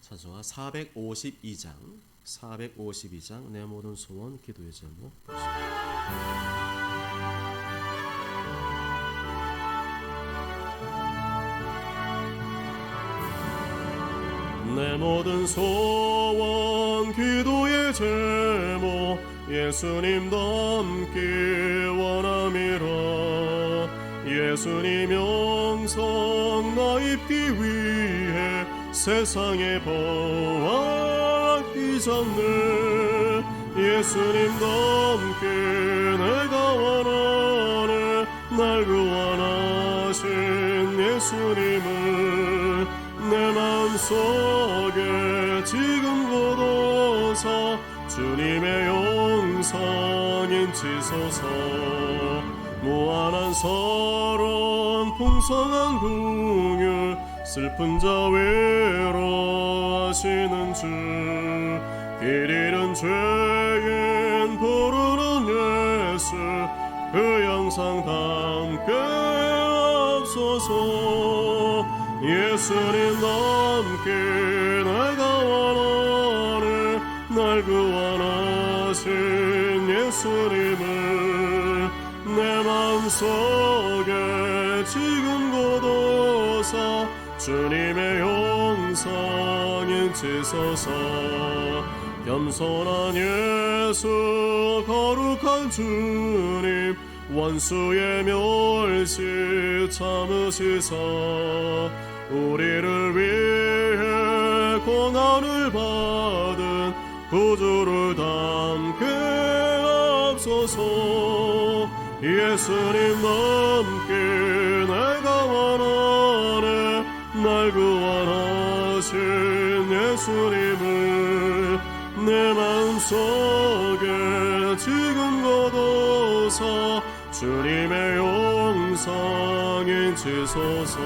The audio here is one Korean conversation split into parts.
찬송가 452장 내 모든 소원 기도의 제목 내 모든 소원 기도의 제목 예수님 닮기 원함이라. 예수님 영성 나 입기 위해 세상에 보았기 전에 예수님 닮기 내가 원하네. 날 구원하신 예수님을 내 맘속에 지금 고도사 주님의 영상 인치소서. 무한한 사랑 풍성한 긍휼 슬픈 자 위로하시는 주. 길 잃은 죄인 부르는 예수 그 영상 담게 없소서. 예수님 닮기 내가 원하네. 날 구원하신 예수님을 내 맘속에 지금 고도사 주님의 영상 인치소서. 겸손한 예수 거룩한 주님 원수의 멸시 참으시사 우리를 위해 고난을 받은 구주를 담게 없소서. 예수님 닮기 내가 원하네. 날 구원하신 예수님을 내 맘속에 지금 거둬서 주님의 영상 인치소서.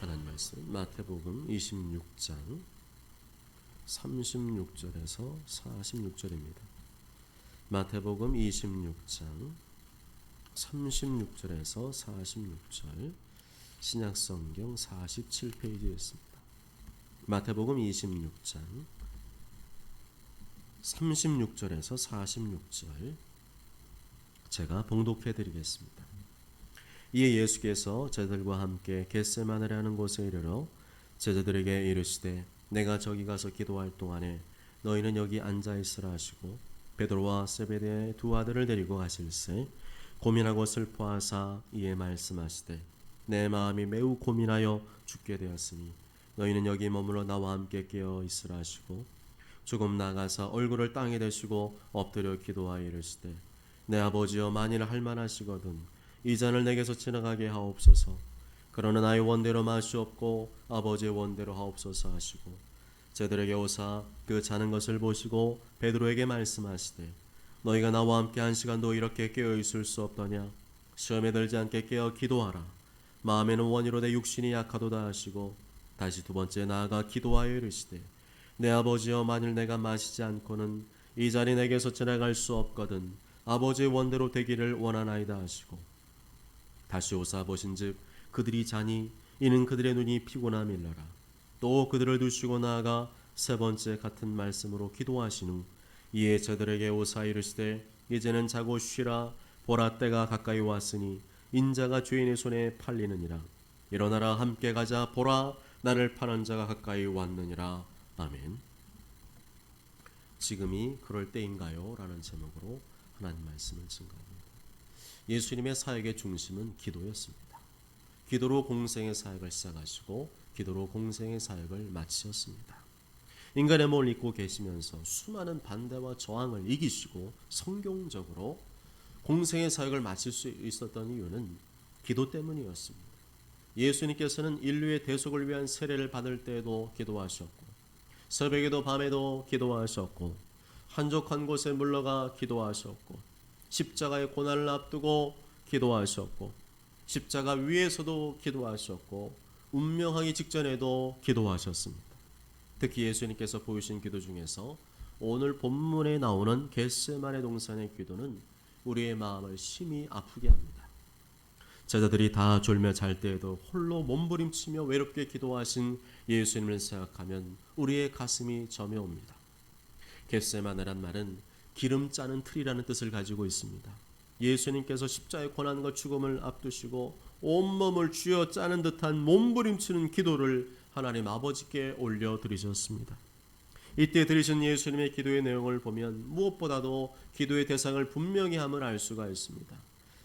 하나님 말씀 마태복음 26장 36절에서 46절입니다. 마태복음 26장 36절에서 46절 신약성경 47페이지에 있습니다. 마태복음 26장 36절에서 46절 제가 봉독해 드리겠습니다. 이에 예수께서 제자들과 함께 겟세마네라는 곳에 이르러 제자들에게 이르시되 내가 저기 가서 기도할 동안에 너희는 여기 앉아 있으라 하시고 베드로와 세베대의 두 아들을 데리고 가실새 고민하고 슬퍼하사 이에 말씀하시되 내 마음이 매우 고민하여 죽게 되었으니 너희는 여기 머물러 나와 함께 깨어 있으라 하시고 조금 나가사 얼굴을 땅에 대시고 엎드려 기도하여 이르시되 내 아버지여 만일 할만하시거든 이 잔을 내게서 지나가게 하옵소서. 그러나 나의 원대로 마시옵고 아버지의 원대로 하옵소서 하시고 제들에게 오사 그 자는 것을 보시고 베드로에게 말씀하시되 너희가 나와 함께 한 시간도 이렇게 깨어 있을 수 없더냐. 시험에 들지 않게 깨어 기도하라. 마음에는 원이로되 육신이 약하도다 하시고 다시 두 번째 나아가 기도하여 이르시되 내 아버지여 만일 내가 마시지 않고는 이 잔이 내게서 지나갈 수 없거든 아버지의 원대로 되기를 원하나이다 하시고 다시 오사 보신즉 그들이 자니 이는 그들의 눈이 피곤함일러라. 또 그들을 두시고 나아가 세 번째 같은 말씀으로 기도하신 후 이에 저들에게 오사 이르시되 이제는 자고 쉬라. 보라 때가 가까이 왔으니 인자가 죄인의 손에 팔리느니라. 일어나라 함께 가자. 보라 나를 파는 자가 가까이 왔느니라. 아멘. 지금이 그럴 때인가요? 라는 제목으로 하나님 말씀을 증거합니다. 예수님의 사역의 중심은 기도였습니다. 기도로 공생의 사역을 시작하시고 기도로 공생의 사역을 마치셨습니다. 인간의 몸을 입고 계시면서 수많은 반대와 저항을 이기시고 성경적으로 공생의 사역을 마칠 수 있었던 이유는 기도 때문이었습니다. 예수님께서는 인류의 대속을 위한 세례를 받을 때에도 기도하셨고 새벽에도 밤에도 기도하셨고 한적한 곳에 물러가 기도하셨고 십자가의 고난을 앞두고 기도하셨고 십자가 위에서도 기도하셨고 운명하기 직전에도 기도하셨습니다. 특히 예수님께서 보이신 기도 중에서 오늘 본문에 나오는 겟세마네 동산의 기도는 우리의 마음을 심히 아프게 합니다. 제자들이 다 졸며 잘 때에도 홀로 몸부림치며 외롭게 기도하신 예수님을 생각하면 우리의 가슴이 저며옵니다. 겟세마네란 말은 기름 짜는 틀이라는 뜻을 가지고 있습니다. 예수님께서 십자가의 고난과 죽음을 앞두시고 온몸을 쥐어 짜는 듯한 몸부림치는 기도를 하나님 아버지께 올려드리셨습니다. 이때 드리신 예수님의 기도의 내용을 보면 무엇보다도 기도의 대상을 분명히 함을 알 수가 있습니다.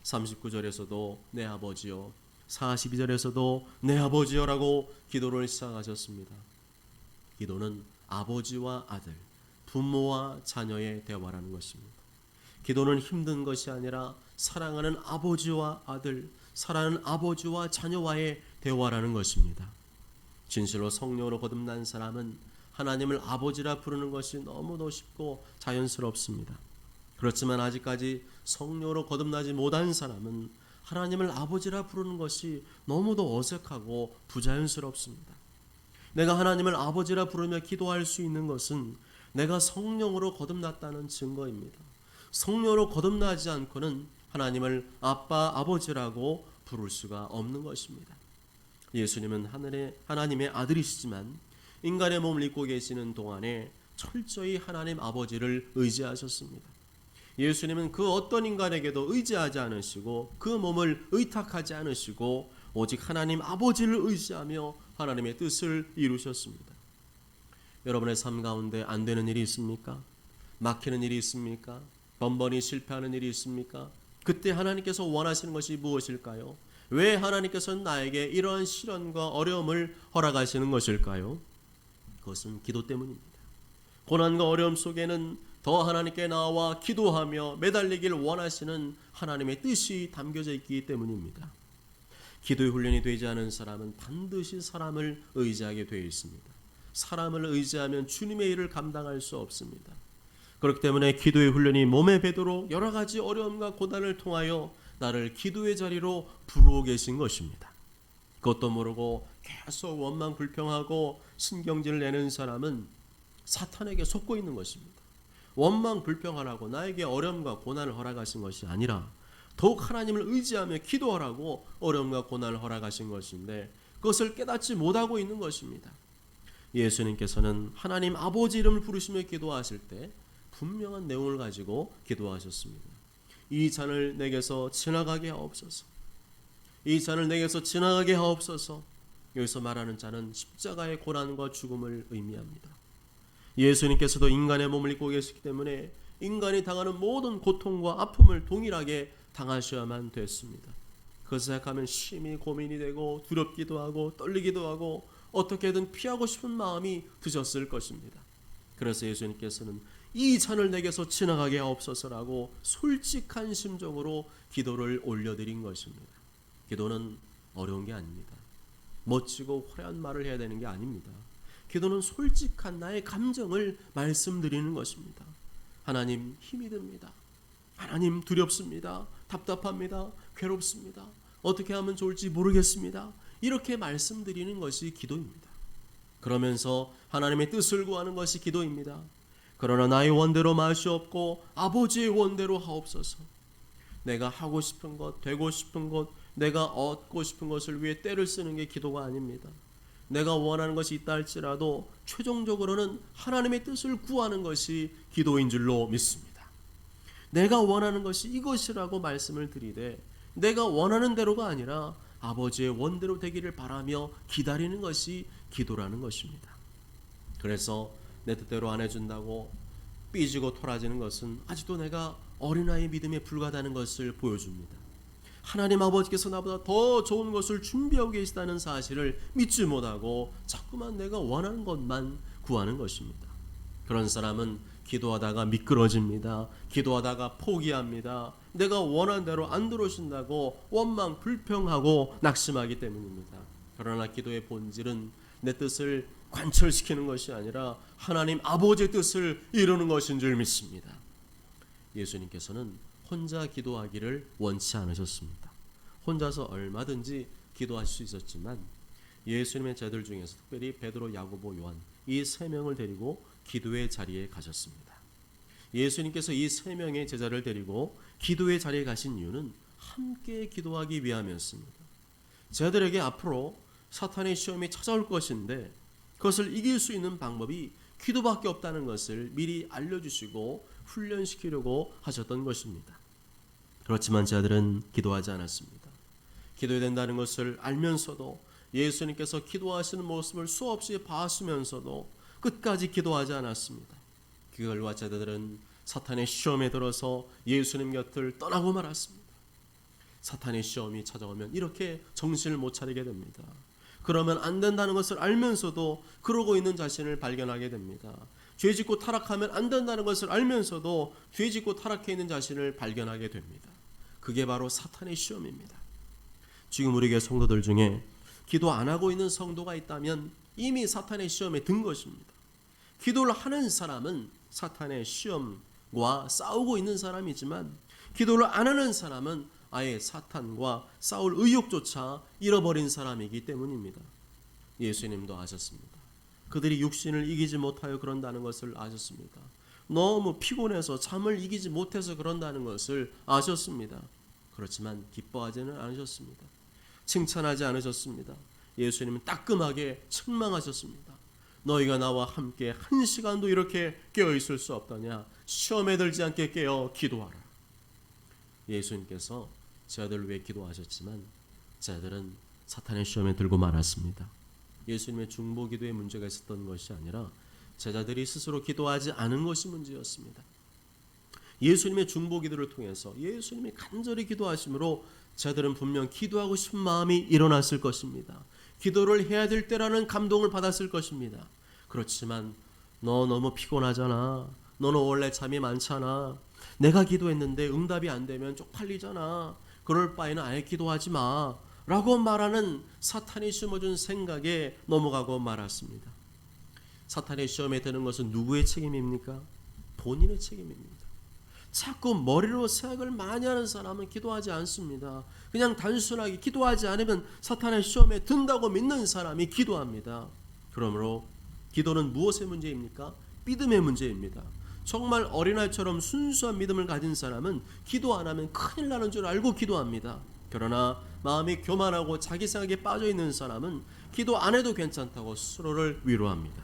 39절에서도 내 아버지여, 42절에서도 내 아버지여라고 기도를 시작하셨습니다. 기도는 아버지와 아들, 부모와 자녀의 대화라는 것입니다. 기도는 힘든 것이 아니라 사랑하는 아버지와 아들, 사랑하는 아버지와 자녀와의 대화라는 것입니다. 진실로 성령으로 거듭난 사람은 하나님을 아버지라 부르는 것이 너무도 쉽고 자연스럽습니다. 그렇지만 아직까지 성령으로 거듭나지 못한 사람은 하나님을 아버지라 부르는 것이 너무도 어색하고 부자연스럽습니다. 내가 하나님을 아버지라 부르며 기도할 수 있는 것은 내가 성령으로 거듭났다는 증거입니다. 성령으로 거듭나지 않고는 하나님을 아빠, 아버지라고 부를 수가 없는 것입니다. 예수님은 하나님의 아들이시지만 인간의 몸을 입고 계시는 동안에 철저히 하나님 아버지를 의지하셨습니다. 예수님은 그 어떤 인간에게도 의지하지 않으시고 그 몸을 의탁하지 않으시고 오직 하나님 아버지를 의지하며 하나님의 뜻을 이루셨습니다. 여러분의 삶 가운데 안 되는 일이 있습니까? 막히는 일이 있습니까? 번번이 실패하는 일이 있습니까? 그때 하나님께서 원하시는 것이 무엇일까요? 왜 하나님께서는 나에게 이러한 시련과 어려움을 허락하시는 것일까요? 그것은 기도 때문입니다. 고난과 어려움 속에는 더 하나님께 나와 기도하며 매달리길 원하시는 하나님의 뜻이 담겨져 있기 때문입니다. 기도의 훈련이 되지 않은 사람은 반드시 사람을 의지하게 되어 있습니다. 사람을 의지하면 주님의 일을 감당할 수 없습니다. 그렇기 때문에 기도의 훈련이 몸에 배도록 여러 가지 어려움과 고난을 통하여 나를 기도의 자리로 부르고 계신 것입니다. 그것도 모르고 계속 원망 불평하고 신경질을 내는 사람은 사탄에게 속고 있는 것입니다. 원망 불평하라고 나에게 어려움과 고난을 허락하신 것이 아니라 더욱 하나님을 의지하며 기도하라고 어려움과 고난을 허락하신 것인데 그것을 깨닫지 못하고 있는 것입니다. 예수님께서는 하나님 아버지 이름을 부르시며 기도하실 때 분명한 내용을 가지고 기도하셨습니다. 이 잔을 내게서 지나가게 하옵소서. 이 잔을 내게서 지나가게 하옵소서. 여기서 말하는 잔은 십자가의 고난과 죽음을 의미합니다. 예수님께서도 인간의 몸을 입고 계시기 때문에 인간이 당하는 모든 고통과 아픔을 동일하게 당하셔야만 됐습니다. 그것을 생각하면 심히 고민이 되고 두렵기도 하고 떨리기도 하고 어떻게든 피하고 싶은 마음이 드셨을 것입니다. 그래서 예수님께서는 이 잔을 내게서 지나가게 하옵소서라고 솔직한 심정으로 기도를 올려드린 것입니다. 기도는 어려운 게 아닙니다. 멋지고 화려한 말을 해야 되는 게 아닙니다. 기도는 솔직한 나의 감정을 말씀드리는 것입니다. 하나님 힘이 듭니다. 하나님 두렵습니다. 답답합니다. 괴롭습니다. 어떻게 하면 좋을지 모르겠습니다. 이렇게 말씀드리는 것이 기도입니다. 그러면서 하나님의 뜻을 구하는 것이 기도입니다. 그러나 나의 원대로 마시옵고 아버지의 원대로 하옵소서. 내가 하고 싶은 것, 되고 싶은 것, 내가 얻고 싶은 것을 위해 때를 쓰는 게 기도가 아닙니다. 내가 원하는 것이 있다 할지라도 최종적으로는 하나님의 뜻을 구하는 것이 기도인 줄로 믿습니다. 내가 원하는 것이 이것이라고 말씀을 드리되 내가 원하는 대로가 아니라 아버지의 원대로 되기를 바라며 기다리는 것이 기도라는 것입니다. 그래서 내 뜻대로 안 해준다고 삐지고 토라지는 것은 아직도 내가 어린아이 믿음에 불과하다는 것을 보여줍니다. 하나님 아버지께서 나보다 더 좋은 것을 준비하고 계시다는 사실을 믿지 못하고 자꾸만 내가 원하는 것만 구하는 것입니다. 그런 사람은 기도하다가 미끄러집니다. 기도하다가 포기합니다. 내가 원하는 대로 안 들어오신다고 원망 불평하고 낙심하기 때문입니다. 그러나 기도의 본질은 내 뜻을 관철시키는 것이 아니라 하나님 아버지의 뜻을 이루는 것인 줄 믿습니다. 예수님께서는 혼자 기도하기를 원치 않으셨습니다. 혼자서 얼마든지 기도할 수 있었지만 예수님의 제자들 중에서 특별히 베드로, 야고보, 요한 이 세 명을 데리고 기도의 자리에 가셨습니다. 예수님께서 이 세 명의 제자를 데리고 기도의 자리에 가신 이유는 함께 기도하기 위함이었습니다. 저들에게 앞으로 사탄의 시험이 찾아올 것인데 그것을 이길 수 있는 방법이 기도밖에 없다는 것을 미리 알려주시고 훈련시키려고 하셨던 것입니다. 그렇지만 저들은 기도하지 않았습니다. 기도해야 된다는 것을 알면서도 예수님께서 기도하시는 모습을 수없이 봤으면서도 끝까지 기도하지 않았습니다. 그 결과 저들은 사탄의 시험에 들어서 예수님 곁을 떠나고 말았습니다. 사탄의 시험이 찾아오면 이렇게 정신을 못 차리게 됩니다. 그러면 안 된다는 것을 알면서도 그러고 있는 자신을 발견하게 됩니다. 죄짓고 타락하면 안 된다는 것을 알면서도 죄짓고 타락해 있는 자신을 발견하게 됩니다. 그게 바로 사탄의 시험입니다. 지금 우리 교회 성도들 중에 기도 안 하고 있는 성도가 있다면 이미 사탄의 시험에 든 것입니다. 기도를 하는 사람은 사탄의 시험과 싸우고 있는 사람이지만 기도를 안 하는 사람은 아예 사탄과 싸울 의욕조차 잃어버린 사람이기 때문입니다. 예수님도 아셨습니다. 그들이 육신을 이기지 못하여 그런다는 것을 아셨습니다. 너무 피곤해서 잠을 이기지 못해서 그런다는 것을 아셨습니다. 그렇지만 기뻐하지는 않으셨습니다. 칭찬하지 않으셨습니다. 예수님은 따끔하게 책망하셨습니다. 너희가 나와 함께 한 시간도 이렇게 깨어 있을 수 없더냐? 시험에 들지 않게 깨어 기도하라. 예수님께서 제자들을 위해 기도하셨지만 제자들은 사탄의 시험에 들고 말았습니다. 예수님의 중보기도에 문제가 있었던 것이 아니라 제자들이 스스로 기도하지 않은 것이 문제였습니다. 예수님의 중보기도를 통해서 예수님이 간절히 기도하심으로 제자들은 분명 기도하고 싶은 마음이 일어났을 것입니다. 기도를 해야 될 때라는 감동을 받았을 것입니다. 그렇지만 너 너무 피곤하잖아. 너는 원래 잠이 많잖아. 내가 기도했는데 응답이 안 되면 쪽팔리잖아. 그럴 바에는 아예 기도하지 마 라고 말하는 사탄이 심어준 생각에 넘어가고 말았습니다. 사탄의 시험에 드는 것은 누구의 책임입니까? 본인의 책임입니다. 자꾸 머리로 생각을 많이 하는 사람은 기도하지 않습니다. 그냥 단순하게 기도하지 않으면 사탄의 시험에 든다고 믿는 사람이 기도합니다. 그러므로 기도는 무엇의 문제입니까? 믿음의 문제입니다. 정말 어린아이처럼 순수한 믿음을 가진 사람은 기도 안 하면 큰일 나는 줄 알고 기도합니다. 그러나 마음이 교만하고 자기 생각에 빠져 있는 사람은 기도 안 해도 괜찮다고 스스로를 위로합니다.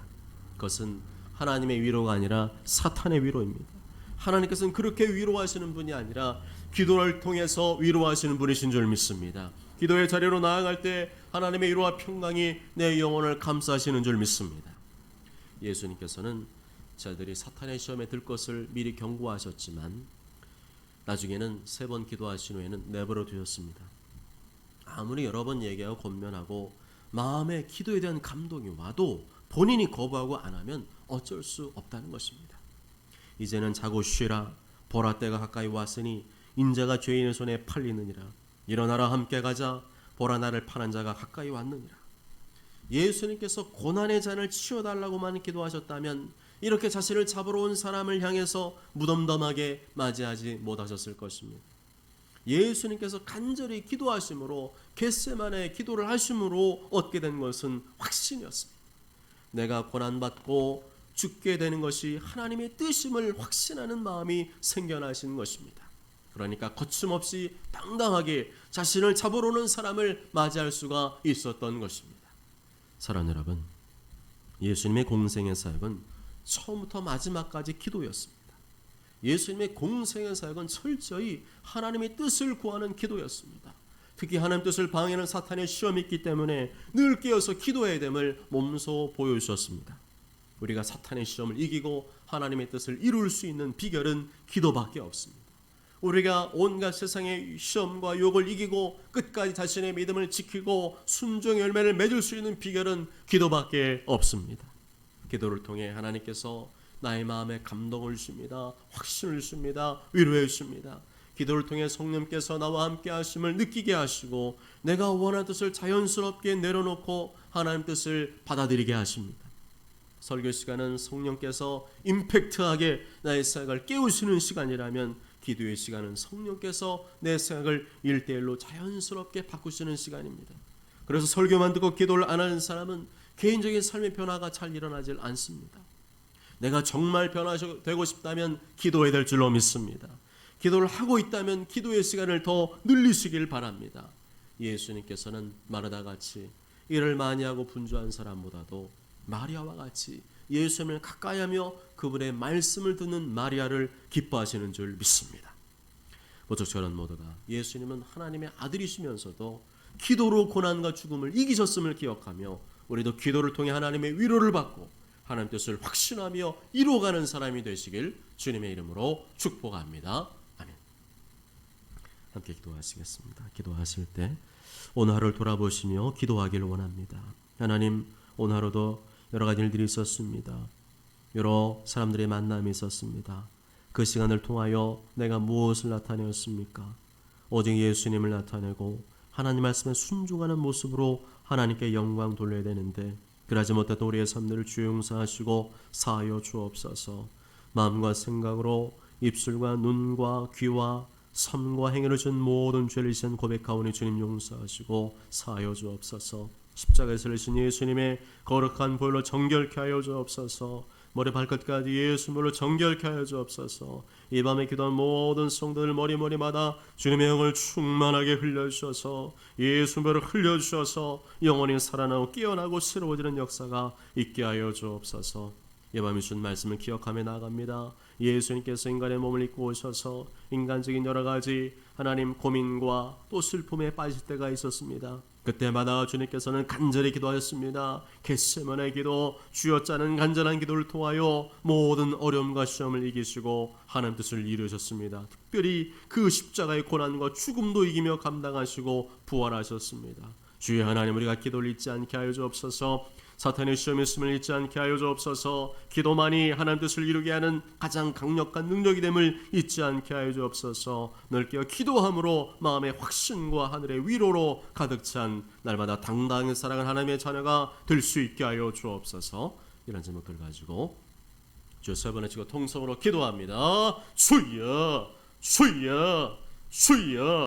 그것은 하나님의 위로가 아니라 사탄의 위로입니다. 하나님께서는 그렇게 위로하시는 분이 아니라 기도를 통해서 위로하시는 분이신 줄 믿습니다. 기도의 자리로 나아갈 때 하나님의 위로와 평강이 내 영혼을 감싸시는 줄 믿습니다. 예수님께서는 자들이 사탄의 시험에 들 것을 미리 경고하셨지만 나중에는 3번 기도하신 후에는 내버려 두셨습니다. 아무리 여러 번 얘기하고 권면하고 마음에 기도에 대한 감동이 와도 본인이 거부하고 안 하면 어쩔 수 없다는 것입니다. 이제는 자고 쉬라. 보라 때가 가까이 왔으니 인자가 죄인의 손에 팔리느니라. 일어나라 함께 가자. 보라 나를 파는 자가 가까이 왔느니라. 예수님께서 고난의 잔을 치워달라고만 기도하셨다면 이렇게 자신을 잡으러 온 사람을 향해서 무덤덤하게 맞이하지 못하셨을 것입니다. 예수님께서 간절히 기도하심으로 겟세마네 기도를 하심으로 얻게 된 것은 확신이었습니다. 내가 고난받고 죽게 되는 것이 하나님의 뜻임을 확신하는 마음이 생겨나신 것입니다. 그러니까 거침없이 당당하게 자신을 잡으러 오는 사람을 맞이할 수가 있었던 것입니다. 사랑하는 여러분, 예수님의 공생의 사역은 처음부터 마지막까지 기도였습니다. 예수님의 공생의 사역은 철저히 하나님의 뜻을 구하는 기도였습니다. 특히 하나님 뜻을 방해하는 사탄의 시험이 있기 때문에 늘 깨어서 기도해야 됨을 몸소 보여주셨습니다. 우리가 사탄의 시험을 이기고 하나님의 뜻을 이룰 수 있는 비결은 기도밖에 없습니다. 우리가 온갖 세상의 시험과 유혹을 이기고 끝까지 자신의 믿음을 지키고 순종의 열매를 맺을 수 있는 비결은 기도밖에 없습니다. 기도를 통해 하나님께서 나의 마음에 감동을 주십니다. 확신을 주십니다. 위로해 주십니다. 기도를 통해 성령께서 나와 함께 하심을 느끼게 하시고 내가 원하는 뜻을 자연스럽게 내려놓고 하나님 뜻을 받아들이게 하십니다. 설교 시간은 성령께서 임팩트하게 나의 생각을 깨우시는 시간이라면 기도의 시간은 성령께서 내 생각을 1대1로 자연스럽게 바꾸시는 시간입니다. 그래서 설교만 듣고 기도를 안 하는 사람은 개인적인 삶의 변화가 잘 일어나질 않습니다. 내가 정말 변화되고 싶다면 기도해야 될 줄로 믿습니다. 기도를 하고 있다면 기도의 시간을 더 늘리시길 바랍니다. 예수님께서는 마르다 같이 일을 많이 하고 분주한 사람보다도 마리아와 같이 예수님을 가까이하며 그분의 말씀을 듣는 마리아를 기뻐하시는 줄 믿습니다. 모두 저런 모두가 예수님은 하나님의 아들이시면서도 기도로 고난과 죽음을 이기셨음을 기억하며 우리도 기도를 통해 하나님의 위로를 받고 하나님 뜻을 확신하며 이루어가는 사람이 되시길 주님의 이름으로 축복합니다. 아멘. 함께 기도하시겠습니다. 기도하실 때 오늘 하루를 돌아보시며 기도하기를 원합니다. 하나님, 오늘 하루도 여러 가지 일들이 있었습니다. 여러 사람들의 만남이 있었습니다. 그 시간을 통하여 내가 무엇을 나타내었습니까? 오직 예수님을 나타내고 하나님 말씀에 순종하는 모습으로 하나님께 영광 돌려야 되는데 그러지 못했던 우리의 삶들을 주 용서하시고 사하여 주옵소서. 마음과 생각으로 입술과 눈과 귀와 삶과 행위를 준 모든 죄를 지은 고백하오니 주님 용서하시고 사하여 주옵소서. 십자가에서 흘리신 예수님의 거룩한 보혈로 정결케 하여 주옵소서. 머리 발끝까지 예수님으로 정결케 하여 주옵소서. 이 밤에 기도한 모든 성도들 머리마다 주님의 영을 충만하게 흘려주셔서 예수님을 흘려주셔서 영원히 살아나고 깨어나고 새로워지는 역사가 있게 하여 주옵소서. 이 밤에 주신 말씀을 기억하며 나아갑니다. 예수님께서 인간의 몸을 입고 오셔서 인간적인 여러 가지 하나님 고민과 또 슬픔에 빠질 때가 있었습니다. 그때마다 주님께서는 간절히 기도하셨습니다. 겟세마네 기도, 주여 짜는 간절한 기도를 통하여 모든 어려움과 시험을 이기시고 하나님 뜻을 이루셨습니다. 특별히 그 십자가의 고난과 죽음도 이기며 감당하시고 부활하셨습니다. 주의 하나님, 우리가 기도를 잊지 않게 하여 주옵소서. 사탄의 시험에 있음을 잊지 않게 하여 주옵소서. 기도만이 하나님 뜻을 이루게 하는 가장 강력한 능력이 됨을 잊지 않게 하여 주옵소서. 늘 깨어 기도함으로 마음의 확신과 하늘의 위로로 가득 찬 날마다 당당히 살아가는 하나님의 자녀가 될 수 있게 하여 주옵소서. 이런 제목들 가지고 주 세 번에 치고 통성으로 기도합니다. 주여, 주여, 주여.